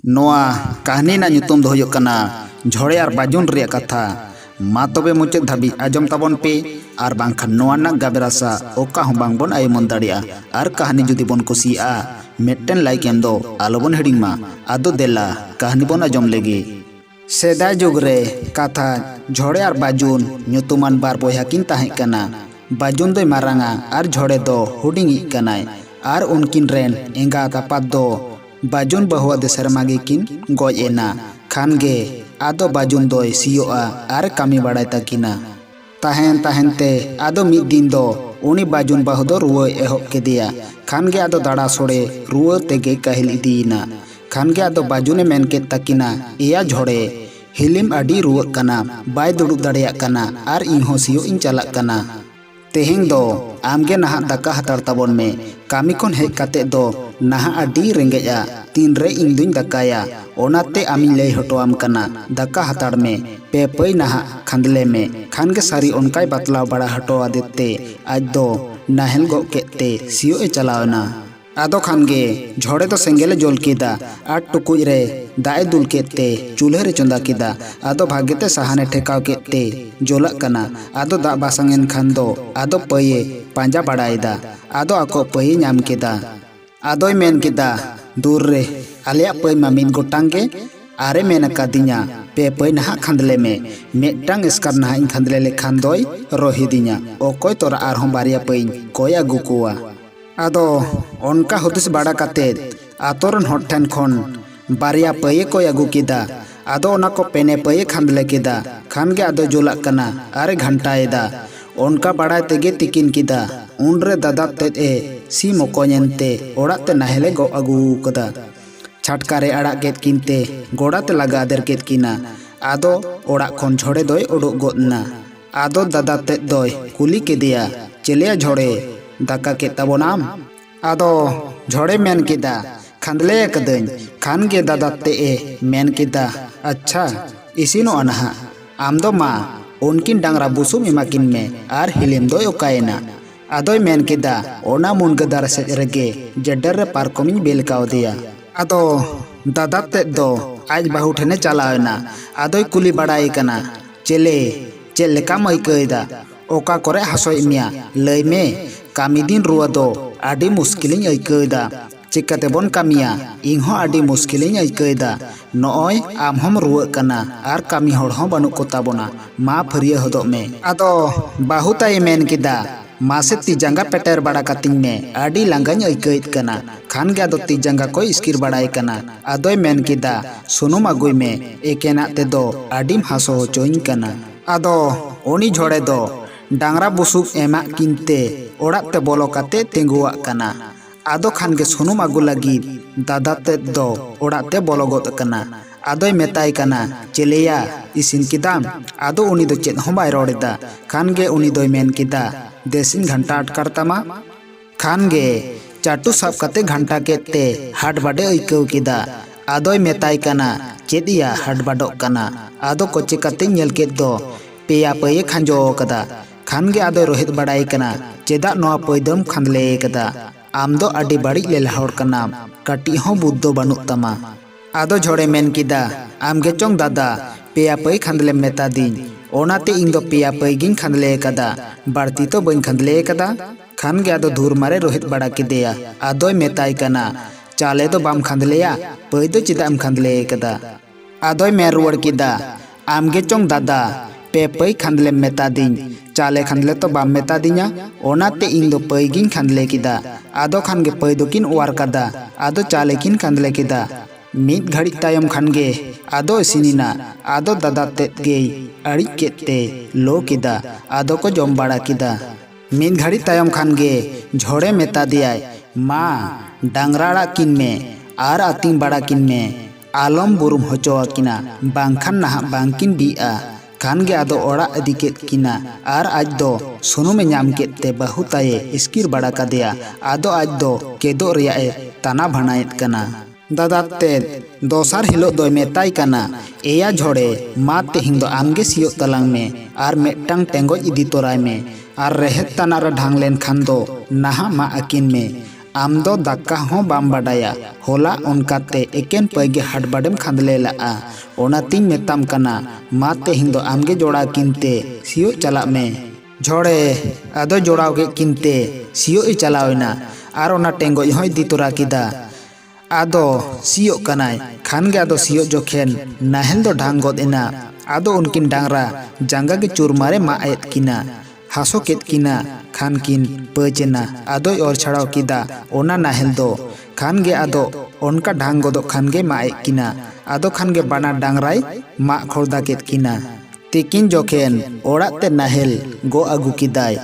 नोआ कहानी ना ᱧᱩᱛᱩᱢ ᱫᱚ ᱦᱩᱭᱩᱜ ᱠᱟᱱᱟ ঝড়ে আর বাজুন ᱨᱮᱭᱟᱜ ᱠᱟᱛᱷᱟ। मा तबे मुचाद धाबी आजम ताबन पे और बांखान नोआ ना गाबेरासा ओका हूं बांग बन आयमन दाड़िया और कहानी जुदी बन कुसिया मेटन लाइक एम दो आलोबन हेडिंग मा आदो देला कहानी बन आजम लेगी। सेदाय जुग रे कथा झड़े और बाजुन ᱧᱩᱛᱩᱢᱟᱱ बार बयहा किन ताहें कना। बाजुन दो मारांगा और झड़े दो हुडिंगी कनाय और उनकिन रेन एंगा तापात दो बाजुन बहुआ दे सरमागे किन गoj एना खानगे आदो बाजुन दोय सियोआ और कामी बाड़ाय ताकिना। ताहेन ताहेनते आदो मिद दिन दो उनी बाजुन बाहु दो रुआ एहब केदिया। खानगे आदो दाड़ा सोड़े रुआ तेगे काहिल इदीना। खानगे आदो बाजुने मेन के ताकिना इया झड़े हिलिम आडी रुआ कना बाय दुड़ुब दाड़ेया कना और इनहो सियो इन चलाक कना। तेहें दो आमगे नहा दाका हतार ताबन में कामी कोन हेज काते दो नहा आडी रेंगेजा तीन रे इन दुñ दाकाया ओनाते आमी लय हटोआम कना दाका हतार में पे पई नहा खंदले में। खानगे सारी उनकाय बतलाव बड़ा हटोआ देते आज दो नाहेल गो केते सियो ए चलावना। आदो खानगे झड़े दो सेंगेले जोल केदा आठ टुकुज रे दाए दुल केते चूल्हे रे चंदा केदा। आदो भागेते सहाने ठेकाव केते जोला कना। आदो दा बासंगेन खान दो आदो पये पांजा बड़ायदा। आदो आको पये नाम केदा। आदोय मेन केदा दूर रे आलिया पय मा मिन गोटांगे आरे मेन कादिnya पे पय नहा खंदले में मेटांग स्कार नहा इन खंदले ले खानदोय रोहिदिnya ओकोय तोरा आरहों बारिया पय कोय आगु कोआ। आदो उनका हुदिस बाड़ा काते आतोरन हट ठेन खन बारिया पये कोय आगु केदा। आदो ओना को पेने पये खंदले केदा। खानगे आदो जोलाक कना आरे घंटाएदा उनका बाड़ा तेगे तिकिन केदा। उनरे दादा तेद ए सी मोकोयनते ओड़ाते नाहेले गो आगु कदा। छटकारे आड़ा केद किनते गोड़ाते लगा देर केद किना। आदो ओड़ा खन झड़े दोय उडुक गोदना। आदो दादा तेद दोय कुली केदिया चेलिया झड़े दाका के ताबोनाम। आदो झड़े मेन केदा खंदले कदኝ। खानगे दादा ते ए मेन केदा अच्छा इसिनो अनहा आम दो मा उनकिन डांगरा बुसुम इमाकिन में आर हिलिम दो ओकायना। आदोय मेन केदा ओना मुनगदार से रगे जड्डर रे पारकोमिन बेल कावदिया। आदो दादा ते दो आज बाहु ठेने चलावना। आदोय कुली बड़ाई कना चेले चेल लेका मइकयदा ओका करे हासोय मिया लय में कामी दिन रुआ दो आडी मुश्किलिन अइकयदा चिकाते बन कामिया इनहो आडी मुश्किलिन अइकयदा। नोय आम हम रुआ कना आर कामी होड़ हो बानु को ताबोना मा फरिया हदो में। आदो बाहु ताय मेन केदा मासे ती जंगा पेटेर बड़ा कातिन में आडी लांगाñ अइकयत कना। खानगे आदो ती जंगा को स्किर बड़ाय कना। आदोय मेन केदा सुनुम अगुय में एकेना ते दो आडीम हासो होचोइन कना। आदो उनी झड़े दो डांगरा बुसुब एमा किनते ओड़ाते बोलो काते तेंगुआ कना। आदो खानगे सुनुम आगु लगी दादा ते दो ओड़ाते बोलो गोद कना। आदोय मेताय कना चेलेया इसिन किदाम। आदो उनी दो चेद हों बाय रोड़ेदा। खानगे उनी दोय मेन केदा देसिन घंटा अटकार तमा। खानगे चाटू साब काते घंटा केते हाट बाडे अइकव केदा। आदोय मेताय कना चेदिया हाट बाडो कना। आदो कोचे काते नेल केद दो पेया पये खंजो कदा। खानगे आदो रोहित बड़ाई कना चेदा नोआ पयदम खंदले कदा आम दो आडी बाड़ी लेला होड़ कना काटी हों बुद्धो बानुक तमा। आदो झड़े मेन केदा आमगे चोंग दादा पेया पय खंदले मेता दिन ओनाते इन दो पेया पय गिन खंदले कदा बाड़ती तो बइन खंदले कदा। खानगे आदो धूर मारे रोहित बड़ा केदेया। आदोय मेताय कना चाले दो बाम खंदलेया पय दो चिदाम खंदले कदा। आदोय मे रुवड़ केदा आमगे चोंग दादा पे पय खंदले मेता दिन चाले खंदले तो बाम मेता दिnya ओनाते इन दो पय गिन खंदले केदा। आदो खानगे पय दो किन ओवार कदा आदो चाले किन खंदले केदा। मिद घड़ी तायम खानगे आदो इसिनिना। आदो दादा तेद गे अड़ी केते लो केदा। आदो को जम बाड़ा केदा। मिद घड़ी तायम खानगे झड़े मेता दियाय मा डांगराड़ा किन में आर आतिंग बाड़ा किन में आलम बुरुम होचोआ किना बांखान नहा बांकिन बिआ। खानगे आदो ओड़ा इदी केद किना आर आज दो सुनुम नाम केते बाहु ताये स्किर बड़ा कादेया। आदो आज दो केदो रिया ए ताना भनायत कना। दादा तेद दोसार हिलो दोय मेताय कना एया झड़े मा तेहिं दो आमगे सियो तलांग में आर मेटांग टेंगोज इदी तोराय में आर रेहेत ताना रे ढांग लेन खान दो नहा मा अकिन में आम दो दाका हों बाम बाडाया होला उनकाते एकेन पैगे हाटबाडेम खांदले लाआ ओनातिन मेताम कना मा तेहिं दो आमगे जोड़ा किनते सियो चला में झोड़े आदो जोड़ाव के किनते सियो चलावना आर ओना टेंगोज होय दी तोरा किदा आदो सियो कनाय खान गे आदो सियो जोखेन नाहेल दो ढांग गोद एना आदो उनकिन डांगरा जांगा के चुरमारे मा आयत किना हासो केत किना खान किन पचेना आदो और छड़ाव किदा ओना नाहेल दो खान गे आदो उनका ढांग गोदो खान गे मा आयत किना आदो खान गे बाना डांगराय मा खोरदा केत किना तिकिन जोखेन ओड़ाते नाहेल गो आगु किदाय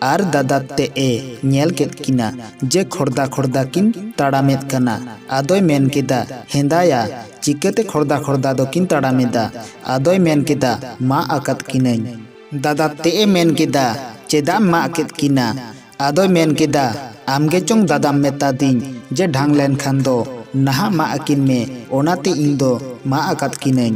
आर दादा ते ए नेल केत किना जे खोरदा खोरदा किन ताड़ामेत कना आदोय मेन किदा हेंदाया चिकेते खोरदा खोरदा दो किन ताड़ामेदा आदोय मेन किदा मा आकत किनई दादा ते ए मेन किदा चेदा मा केत किना आदोय मेन किदा आमगे चोंग दादा मेता दिन जे ढांग लेन खान दो नहा मा अकिन में ओनाते इन दो मा आकत किनई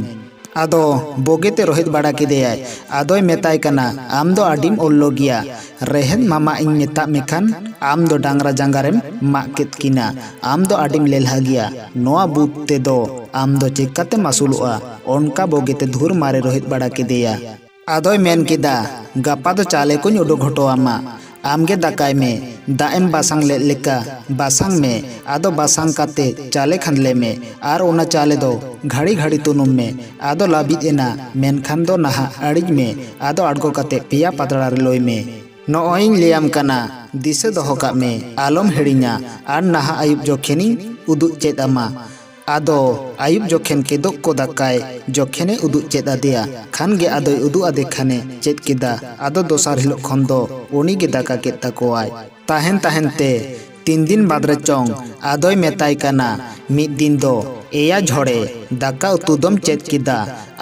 आदो बोगेते रोहित बाड़ा किदेयाय आदोय मेताय कना आम दो आडिम ओल्लो गिया रेहन मामा इन मेता मेखान आम दो डांगरा जांगारेम मा केत किना आम दो आडिम लेलहा गिया नोआ बूत ते दो आम दो चिक्काते मासुलुआ ओनका बोगेते धूर मारे रोहित बाड़ा किदेया आदोय मेन किदा गापा दो चाले कुछ उडुक हटोआमा आमगे दाकाय में दाएम बासांग ले लेका बासांग में आदो बासांग काते चाले खनले में आर ओना चाले दो घड़ी घड़ी तुनुम में आदो लाबिद एना मेनखान दो नहा अड़िज में आदो अड़गो काते पिया पातड़ा लोय में नोइंग लियाम कना दिसे दोहो काग में आलम हेड़िङा आर नहा आयुब जोखेनी उदुग चेद आमा आदो आयुब जोखेन केदोक को दाकाय जोखेने उदुग चेद आदेया खान गे आदोय उदुग आदे खाने चेद किदा आदो दोसार हिलोग खन दो उनी गे दाका केद ताकोआय ताहेन ताहेन ते 3 दिन बाद रे चोंग आदोय मेताय कना मिद दिन दो एया झोड़े दाका उतु दम चेद किदा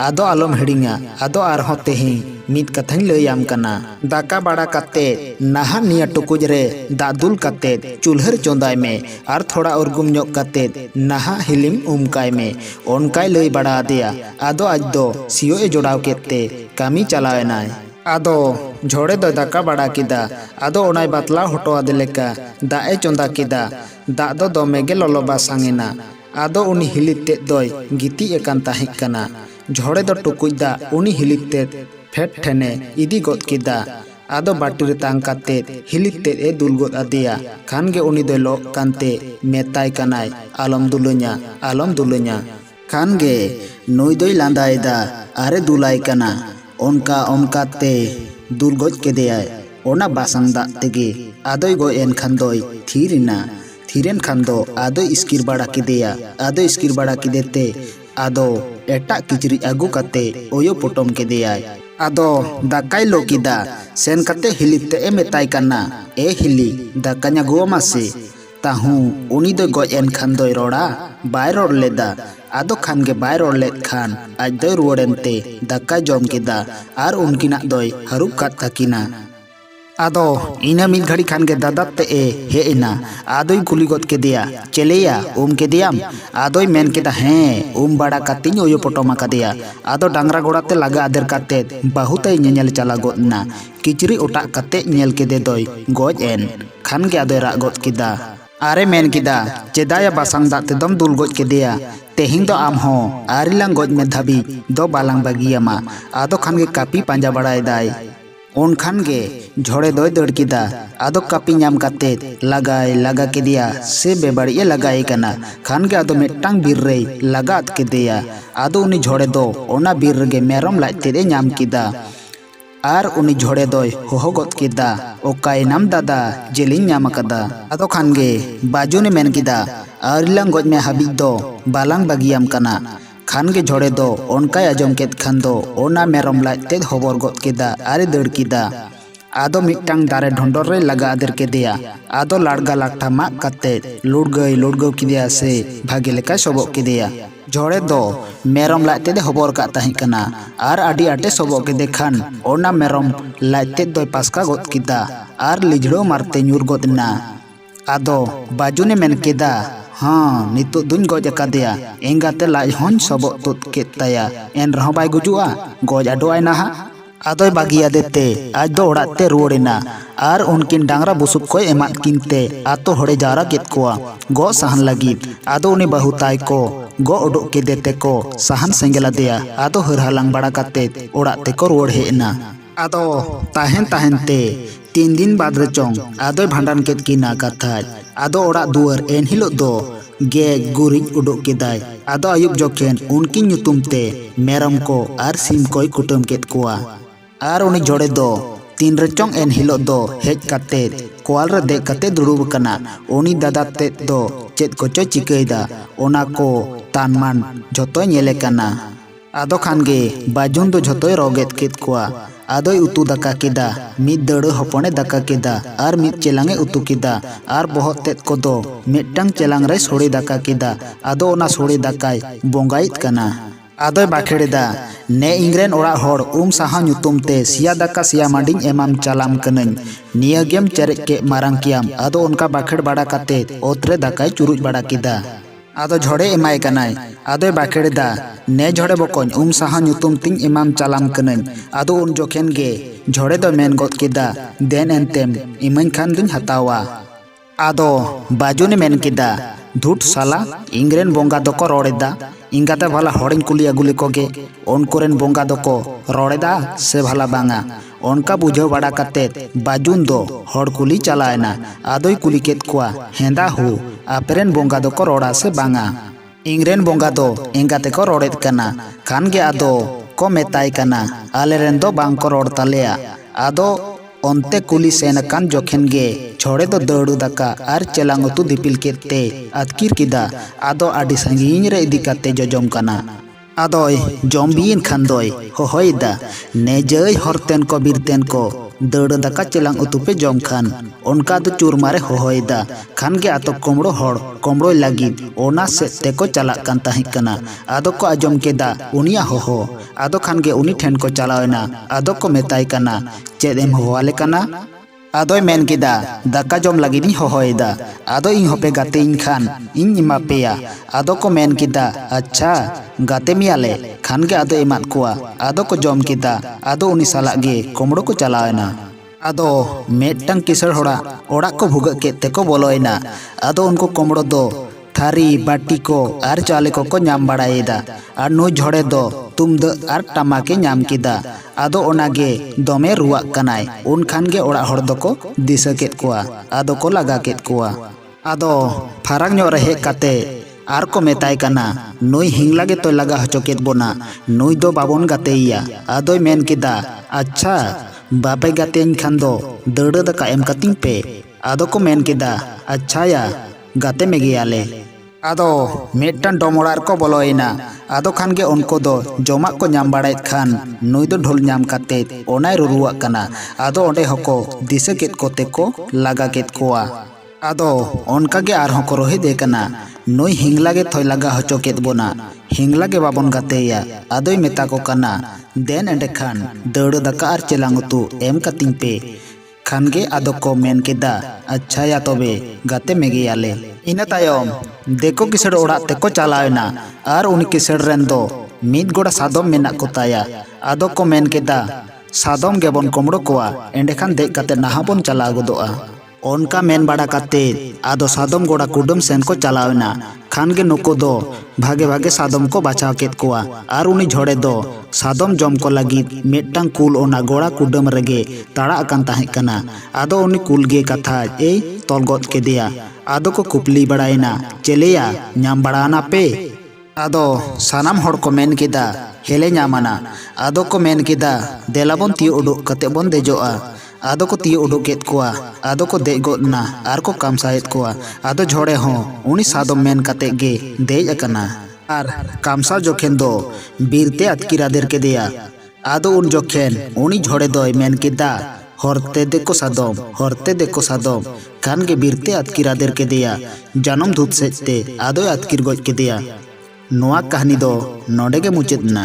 आदो आलम हेड़िङा आदो आरहों तेही मिद कथाñ लैयाम कना दाका बाड़ा काते नहा निया टुकुज रे दा दुल काते चूल्हर चोंदाय में आर थोड़ा उर्गुम ᱧᱚᱜ काते नहा हिलिम उमकाय में ओनकाय लई बाड़ा आदेया आदो आज दो सियो ए जोड़ाव केते कामी चलावेनाय आदो झोड़े दो दाका बाड़ा किदा आदो ओनाय बातला हटो आदे लेका दा ए चोंदा किदा दा दो दोमेगे ललो बासांगेना आदो उनी हिलिते दोय गिति एकान ताहें कना झोड़े दो टुकुज दा उनी हिलिते फेट ठेने इदी गोद किदा आदो बाटी तांग काते हिलिते ए दुल गोद आदिया खान गे उनी दो लोक कांते मेताय कनाय आलम दुलुnya खान गे नुई दोय लांदायदा आरे दुलाय कना ओनका ओनकाते दुल गोद केदेयाय ओना बासांग दा तेगे आदोय गो एन खान दोय थीरेन खान दो आदोय इस्किर बाड़ा किदेया आदो इस्किर बाड़ा किदेते आदो एटा किचरी आगु काते ओयो पोटम केदेयाय आदो दाकाय लो किदा सेन काते हिलिते ए मेताय कना ए हिली दाकाnya गो मासे ताहू उनी दो गो एन खान दोय रोड़ा बाय रोड़ लेदा आदो खान गे बाय रोड़ लेद खान आज दोय रुवड़ेनते दाका जम किदा आर उनकिना दोय हरुब कात काकिना आदो इना मिद घड़ी खान गे दादा ते ए हे इना आदोय कुली गोद केदेया चलेया केदेयाम आदोय मेन केदा हें बाड़ा कातिन ओयो पोटोमा कादेया आदो डांगरा गोड़ाते लगा आदेर काते बहुते नेल चला गोदना किचरी ओटा काते नेल केदे दोय गोज एन खान गे आदोय राग गोद किदा आरे मेन किदा चेदाया बासांग दा ते दम दुल गोज केदेया तेहिं दो आम हो आरिलांग गोज में धाबी दो बालांग बागियामा आदो खान गे कापी पांजा बड़ाय दाय उन खान गे झोड़े दोय दड़ किदा आदो कापी नाम काते लगा केदिया से बेबाड़िए लगाए कना खान गे आदो मिट्टांग बीर रे लगात केदिया आदो उनी झोड़े दो ओना बीर रे मेरम लाजते दे नाम किदा आर उनी झोड़े दोय होहो गोद किदा ओकाय नाम दादा जेलिंग नाम कदा आदो खान गे बाजू ने मेन किदा आरिलांग गोज में हाबी दो बालांग बागियाम कना खान गे झोड़े दो ओनकाय आजम केद खान दो ओना मेरम लाजते हबर गोद किदा आरे दड़ किदा आदो मिट्टांग दारे ढोंडोर रे लगा आदेर केदेया आदो लाड़गा लाठा माग काते लुड़गौ किदेया से भागे लेका सबो केदेया झोड़े दो मेरम लाजते दे हबर का ताहें कना आर आडी आटे सबो केदे खान ओना मेरम लाजते दोय पासका गोद किदा आर लिजड़ो मारते ᱧᱩᱨ गोदना आदो बाजू ने मेन केदा हाँ नितो दुन गोज अकादेया एंगाते लाज हन सबो तुत केद ताया एन रहो बाय गुजुआ गोज आडोआय नाहा आदोय बागियादेते आज दो ओड़ाते रुवाड़ेना आर उनकिन डांगरा बुसुब को एमाद किनते आतो हड़े जारा केद कोआ गो साहन लगिद आदो उनी बाहु ताय को गो उडुक केदेते को साहन सेंगेलादेया आदो हरहालांग बाड़ा काते ओड़ाते को रुवाड़ हेजना आदो ताहेन ताहेनते 3 दिन बाद रेचोंग आदोय भांडान केद किना कथाज आदो ओड़ा दुआर एन हिलोग दो गेज गुरिज उडुक केदाय आदो आयुब जोखेन उनकिन ᱧᱩᱛᱩᱢते मेरम को आर सिम कोय कुटुम केद कोआ आर उनी जोड़े दो 3 रेचोंग एन हिलोग दो हेज काते कोआल रे देख काते दुड़ुब कना उनी दादा तेद दो चेद कोचो चिकैदा ओना को तानमान झोतोय ñेले कना आदो खानगे बाजुन दो झोतोय रोगेद केद कोआ आदोय उतु दाका केदा मिद दड़ो हपने दाका केदा आर मिद चेलांगे उतु केदा आर बोहत तेद को दो मिदटांग चेलांग रे सोड़े दाका केदा आदो ओना सोड़े दाकाय बोंगायित कना आदोय बाखेड़ेदा ने इंग्रेन ओड़ा होड़ साहा ᱧᱩᱛᱩᱢते सिया दाका सिया मांडिंग एमाम चालाम कनन निया गेम चेरेज के मारांग कियाम आदो उनका बाखेड़ बाड़ा काते ओतरे दाकाय चुरुज बाड़ा केदा आदो झोड़े एमाय कनाय आदोय बाखेड़ेदा ने झोड़े बकोन साहा ᱧᱩᱛᱩᱢ तिंग एमाम चालाम कनन आदो उन जोखेन गे झोड़े दो मेन गोद केदा देन एनतेम इमन खान दुन हतावा आदो बाजुने मेन केदा धुट साला इंग्रेन बोंगा दोको रोड़ेदा इंगाते भला हड़िन कुली अगुले कोगे उनकोरेन बोंगा दोको रोड़ेदा से भला बांगा उनका बुझाव बाड़ा काते बाजुन दो हड़ कुली चलायना आदोय कुली केद कोआ हेंदा हु आपेरेन बोंगा दोको रोड़ा से बांगा इंग्रेन बोंगा दो इंगाते को रोड़ेद कना खान गे आदो को मेताय कना आलेरेन दो बांग को रोड़ तालेया आदो onte kuli senakan joken ge छोड़े दो दौड़ू दाका आर चेलांग उतु दिपिल केते आतकिर किदा आदो आदि संगीन रे इदी काते जजम कना आदोय जम्बियन खानदोय होहोयदा नेजय हरतेन को बिरतेन को दौड़ दाका चेलांग उतु पे जम खान उनका दो चुरमारे होहोयदा खान गे आतो कोमड़ो हड़ कोमड़ो लागिद ओना सेते को चलाक कान ताहि कना आदो को आजम केदा उनिया होहो आदो खान गे उनी ठेन को चलावना आदो को मेताय कना चेद एम होवाले कना आदोय मेन केदा दाका जम लागिदिन होहोयदा आदो इन होपे गाते इन खान इन इमा पेया आदो को मेन केदा अच्छा गाते मियाले खान गे आदो एमात कोआ आदो को जम केदा आदो उनी साला गे कोमड़ो को चलावना आदो मेटटांग किसड़ होड़ा ओड़ा को भुग केते को बोलोयना आदो उनको कोमड़ो दो थारी बाटी को आर चाले को नाम बाड़ायेदा आर नुई झोड़े दो तुमद आर टमाके नाम केदा आदो ओनागे दोमे रुआ कनाय उन खान गे ओड़ा हड़ दको दिसा केद कोआ आदो को लगा केद कोआ आदो फाराक ᱧᱚᱜ रे हेज काते आर को मेताय कना नुई हिंगला गे तो लगा हचो केद बोना नुई दो बाबोन गातेया आदोय मेन केदा अच्छा बापे गातेन खान दो दड़ दाका एम कतिंग पे आदो को मेन केदा अच्छा या गाते मेगेयाले आदो मेटटान डोमोड़ार को बोलोयना आदो खान गे उनको दो जमा को नाम बाड़ायत खान नुई दो ढोल नाम काते ओनाय रुरुआ कना आदो ओंडे हको दिसे केद कोते को लगा केद कोआ आदो उनका गे आर हको रोहे दे कना नुई हिंगला गे थोय लगा हचो केद बोना हिंगला गे बाबन गातेया आदोय मेता को कना देन एंडे खान दौड़ दाका आर चेलांग उतु एम कतिंग पे खान गे आदो को मेन केदा अच्छा या तोबे गाते मेगेयाले इना तायम देखो किसड़ ओड़ा तेको चलावना आर उनी किसड़ रेन दो मिद गोड़ा सादम मेना को ताया आदो को मेन केदा सादम गेबन कोमड़ो कोआ एंडेखान देख काते नाहाबन चला गोदोआ उनका मेन बाड़ा काते आदो सादम गोड़ा कुडम सेन को चलावना खान गे नुको दो भागे भागे सादम को बचाव केद कोआ आर उनी झोड़े दो सादम जम को लगिद मेटटांग कुल ओना गोड़ा कुडम रेगे ताड़ा अकान ताहे कना आदो उनी कुल गे कथा ए तोलगोद केदिया आदो को कुपली बड़ायना चलेया नाम बड़ाना पे आदो सानाम हड़ को मेन केदा हेले नामाना आदो को मेन केदा देलाबन तियो उडुक कते बन देजोआ आदो को तियो उडुक केद कोआ आदो को देज गोदना आर को कामसायत कोआ आदो झोड़े हो उनी सादम मेन कते गे देज अकना आर कामसा जोखेन दो बीरते अतकिरादेर केदिया आदो उन जोखेन उनी झोड़े दोय मेन केदा हरते देखो सादम खान गे बीरते अतकिरादेर केदिया जानम धुत सेजते आदोय अतकिर गोज केदिया नोआ कहानी दो नोडे गे मुचेदना।